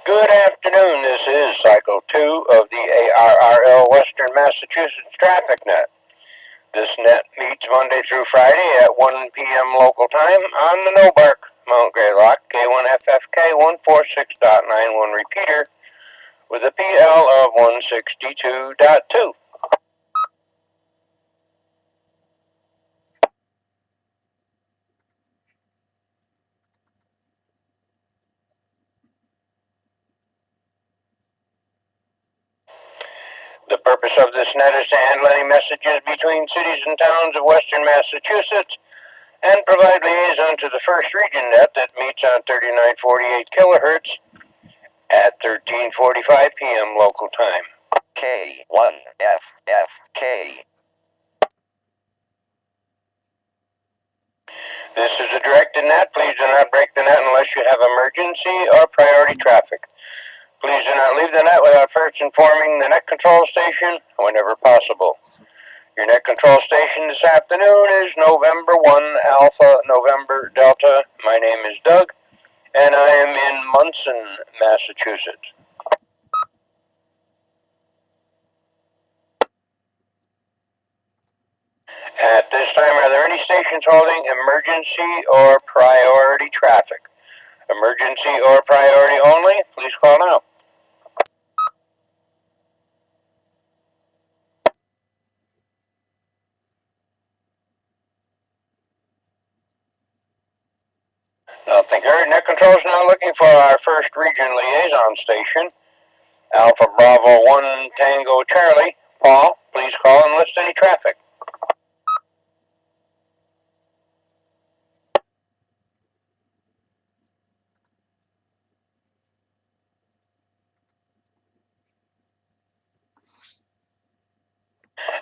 Good afternoon. This is Cycle 2 of the ARRL Western Massachusetts Traffic Net. This net meets Monday through Friday at 1 p.m. local time on the Nobark Mount Greylock K1FFK 146.91 repeater with a PL of 162.2. The purpose of this net is to handle any messages between cities and towns of western Massachusetts and provide liaison to the first region net that meets on 3948 kilohertz at 13:45 p.m. local time. K1FFK. This is a directed net. Please do not break the net unless you have emergency or priority traffic. Please do not leave the net without first informing the net control station whenever possible. Your net control station this afternoon is November 1 Alpha November Delta. My name is Doug, and I am in Munson, Massachusetts. At this time, are there any stations holding emergency or priority traffic? Emergency or priority only? Please call now. Nothing heard. Net Control is now looking for our first region liaison station. Alpha Bravo 1 Tango Charlie. Paul, please call and list any traffic.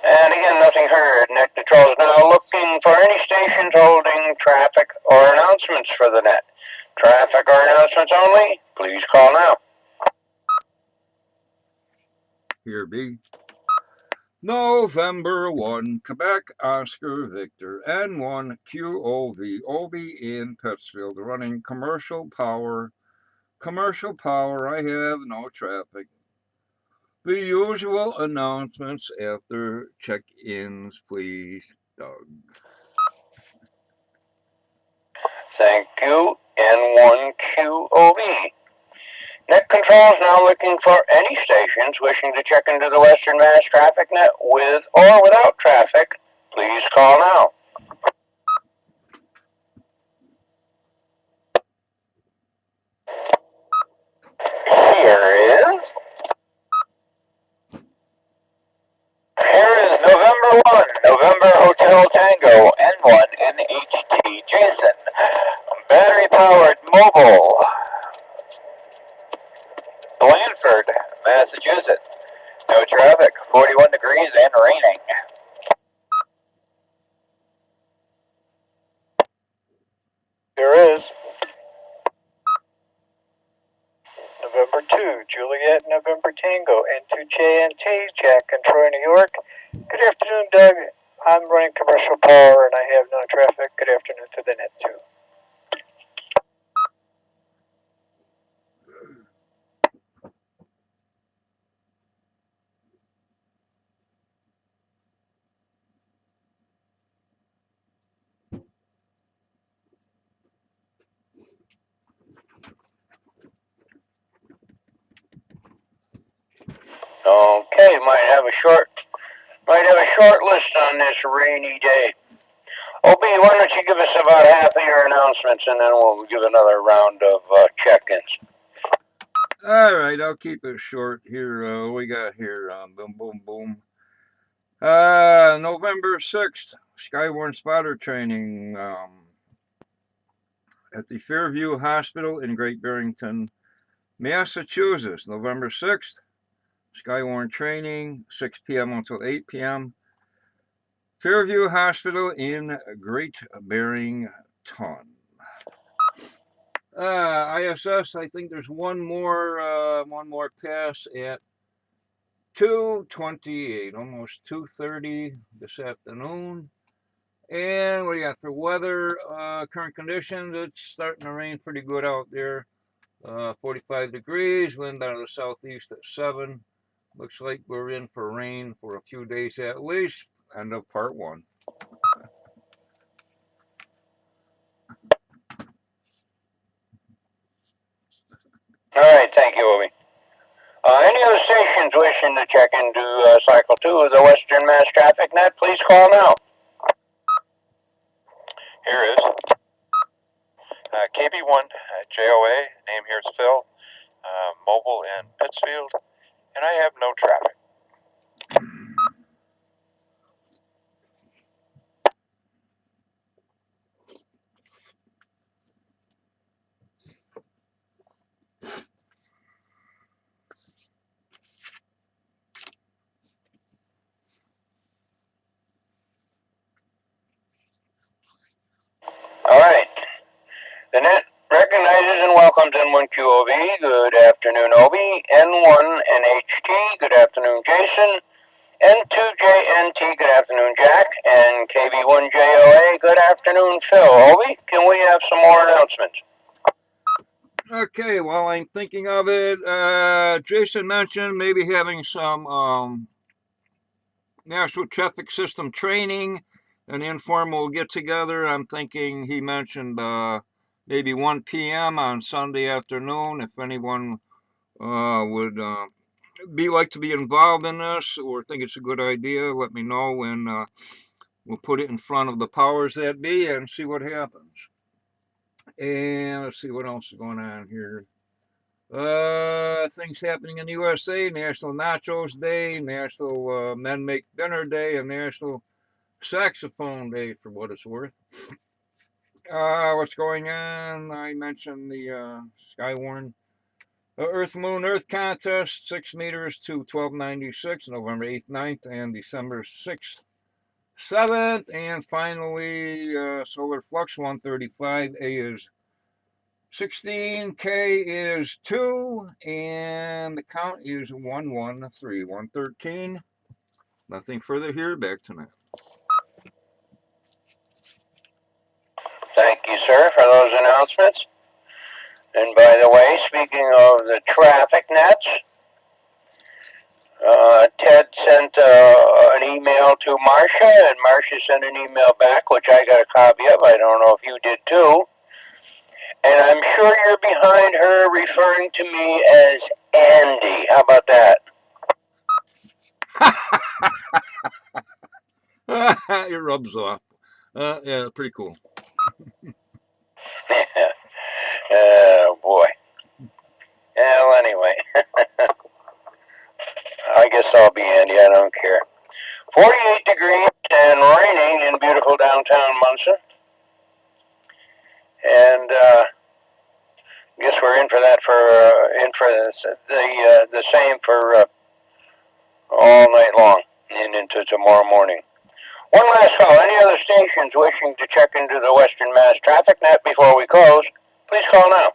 And again, nothing heard. Net Control is now looking for any stations holding traffic or announcements for the net. Traffic or announcements only? Please call now. Here be November 1, Quebec, Oscar, Victor, N1, QOV, OB in Pittsfield, running commercial power. Commercial power, I have no traffic. The usual announcements after check-ins, please, Doug. Thank you, N1QOV. Net Control is now looking for any stations wishing to check into the Western Mass Traffic Net with or without traffic. Please call now. Here is November 1, November Hotel Tango, N1NHT Jason. Battery powered mobile. Blandford, Massachusetts. No traffic, 41 degrees and raining. There is. November 2, Juliet, November Tango, N2JNT, Jack and Troy, New York. Good afternoon, Doug. I'm running commercial power and I have no traffic. Good afternoon to the net, too. Okay, might have a short list on this rainy day. OB, why don't you give us about half of your announcements and then we'll give another round of check-ins. All right, I'll keep it short here. We got here, boom, boom, boom. November 6th, Skywarn spotter training at the Fairview Hospital in Great Barrington, Massachusetts. November 6th, Skywarn training, 6 p.m. until 8 p.m. Fairview Hospital in Great Barrington. ISS, I think there's one more pass at 2:28, almost 2:30 this afternoon. And what do you got for weather? Current conditions, it's starting to rain pretty good out there. 45 degrees, wind out of the southeast at 7. Looks like we're in for rain for a few days at least. End of part 1. All right, thank you, Obi. Any other stations wishing to check into Cycle 2 of the Western Mass Traffic Net, please call now. Here is KB1 JOA. Name here is Phil. Mobile in Pittsfield, and I have no traffic. All right. The net recognizes and welcomes N1QOV. Good afternoon, Obi. N1NHT. Good afternoon, Jason. N2JNT. Good afternoon, Jack. And KB1JOA. Good afternoon, Phil. Obi, can we have some more announcements? Okay, while I'm thinking of it, Jason mentioned maybe having some National Traffic System training, an informal get-together. I'm thinking he mentioned maybe 1 p.m. on Sunday afternoon. If anyone would like to be involved in this or think it's a good idea, let me know, and we'll put it in front of the powers that be and see what happens. And let's see what else is going on here. Things happening in the USA: National Nachos Day, National Men Make Dinner Day, and National Saxophone Day, for what it's worth. What's going on? I mentioned the Skywarn Earth Moon Earth Contest, 6 meters to 1296, November 8th, 9th, and December 6th, 7th. And finally, Solar Flux 135. A is 16, K is 2, and the count is 113, 113. Nothing further here. Back to Matt. Thank you, sir, for those announcements. And by the way, speaking of the traffic nets, Ted sent an email to Marcia, and Marcia sent an email back, which I got a copy of. I don't know if you did too. And I'm sure you're behind her referring to me as Andy. How about that? It rubs off. Yeah, pretty cool. Oh, boy. Well, anyway. I guess I'll be Andy. I don't care. 48 degrees and raining in beautiful downtown Munson. And guess we're in for that the same for all night long and into tomorrow morning. One last call. Any other stations wishing to check into the Western Mass Traffic Net before we close, please call now.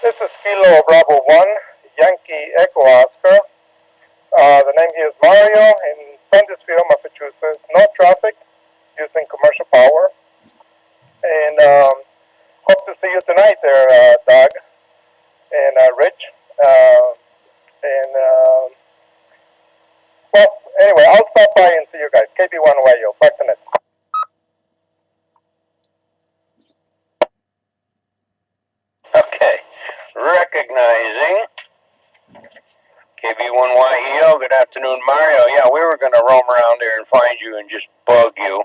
This is Kilo Bravo 1, Yankee Echo Oscar. The name here is Mario in Prenticefield, Massachusetts. No traffic, using commercial power. And hope to see you tonight there, Doug and Rich. Well, anyway, I'll stop by and see you guys. KB1YO, back to net. Okay. Recognizing KB1YEO, good afternoon, Mario. Yeah, we were going to roam around there and find you and just bug you.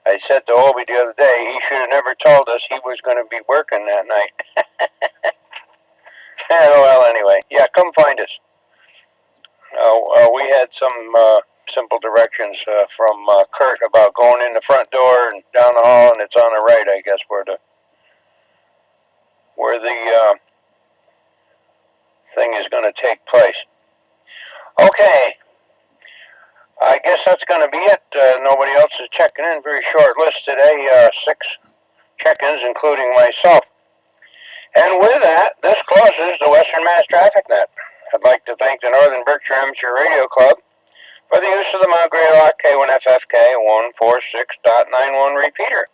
I said to Obi the other day, he should have never told us he was going to be working that night. Well, anyway, yeah, come find us. We had some simple directions from Kurt about going in the front door and down the hall, and it's on the right, I guess, where the thing is going to take place. Okay. I guess that's going to be it. Nobody else is checking in. Very short list today. 6 check-ins, including myself. And with that, this closes the Western Mass Traffic Net. I'd like to thank the Northern Berkshire Amateur Radio Club for the use of the Mount Greylock K1FFK 146.91 repeater.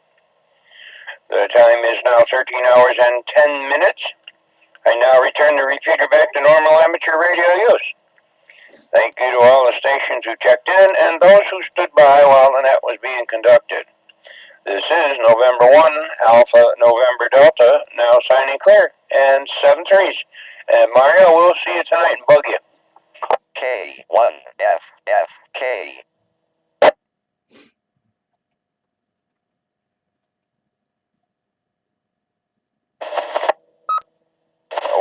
The time is now 13 hours and 10 minutes. I now return the repeater back to normal amateur radio use. Thank you to all the stations who checked in and those who stood by while the net was being conducted. This is November 1, Alpha November Delta, now signing clear, and 7 threes. And Mario, we'll see you tonight and bug you. K1FFK.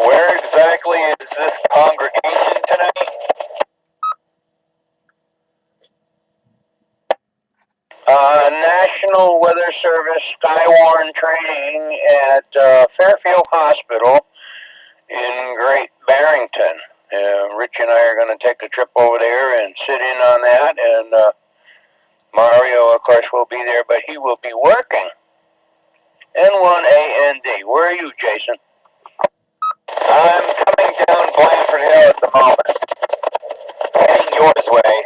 Where exactly is this congregation tonight? National Weather Service Skywarn training at Fairfield Hospital in Great Barrington. Rich and I are going to take a trip over there and sit in on that, and Mario, of course, will be there, but he will be working. N1AND. Where are you, Jason? I'm coming down Blandford Hill at the moment. Heading yours way.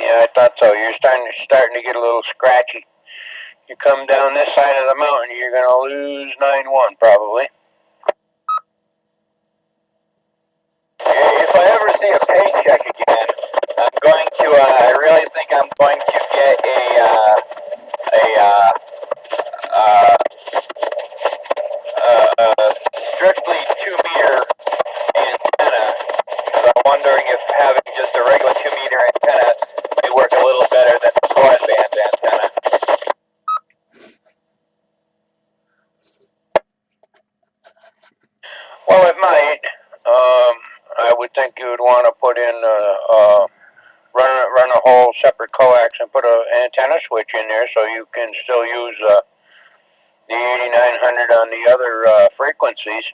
Yeah, I thought so. You're starting to get a little scratchy. You come down this side of the mountain, you're going to lose 9-1 probably. If I ever see a paycheck again, I'm going to, I really think I'm going to get a strictly 2-meter antenna. So I'm wondering if having just a regular 2-meter antenna may work a little better than the broadband antenna. Well, it might. I would think you would want to put in run a whole separate coax and put an antenna switch in there so you can still use the 8900 on the other frequencies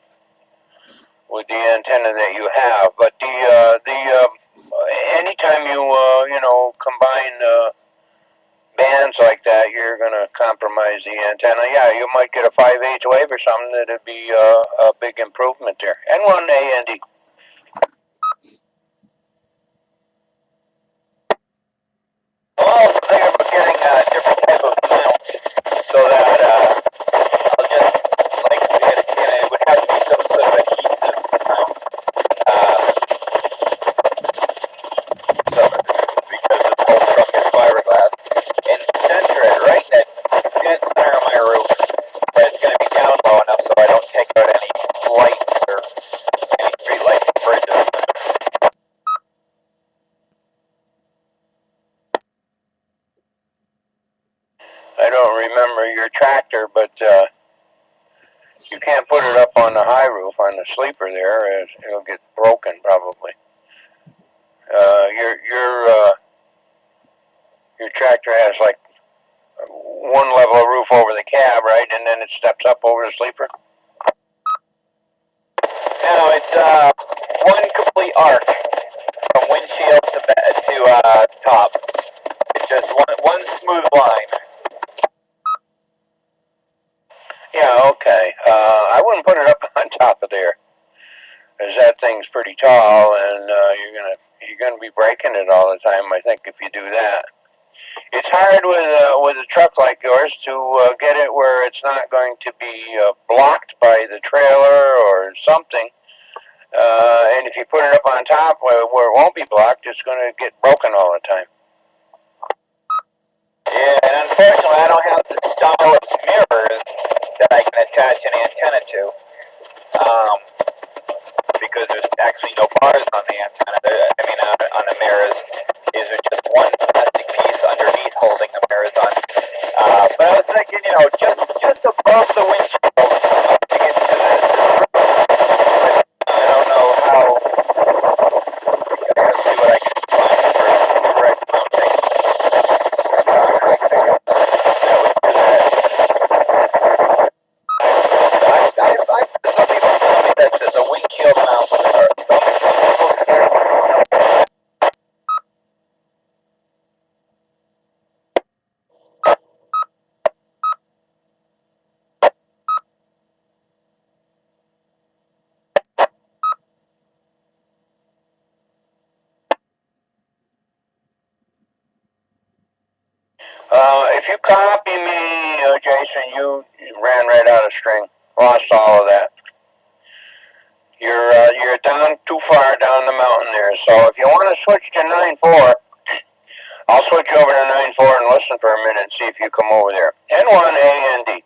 with the antenna that you have. But anytime you combine bands like that, you're going to compromise the antenna. Yeah, you might get a 5/8 wave or something. That'd be a big improvement there. N1AND. I'm also thinking about getting a different type of mount so that I'll just, like, it would have to be some sort of adhesive mount. So, because the whole truck is fiberglass. And center it right in the dead center of my roof. But it's going to be down low enough so I don't take out any lights or any street lights and bridges. I don't remember your tractor, but you can't put it up on the high roof on the sleeper there. It'll get broken probably. Your tractor has like one level of roof over the cab, right, and then it steps up over the sleeper. No, it's one complete arc from windshield to top. It's just one smooth line. Yeah, okay. I wouldn't put it up on top of there, because that thing's pretty tall, and you're gonna be breaking it all the time. I think if you do that, it's hard with a truck like yours to get it where it's not going to be blocked by the trailer or something. And if you put it up on top where it won't be blocked, it's going to get broken all the time. Yeah, and unfortunately, I don't have the style of mirrors that I can attach an antenna to, because there's actually no bars on the antenna. On the mirrors. Is there just one plastic piece underneath holding the mirrors on? But I was thinking, just above the windshield to get to this. I don't know how. I gotta see what I can find for direct mounting. Some people tell me that the windshield mounts are some people carry If you copy me, Jason, you ran right out of string. Lost all of that. You're down too far down the mountain there. So if you want to switch to 9.4, I'll switch over to 9.4 and listen for a minute and see if you come over there. N1AND.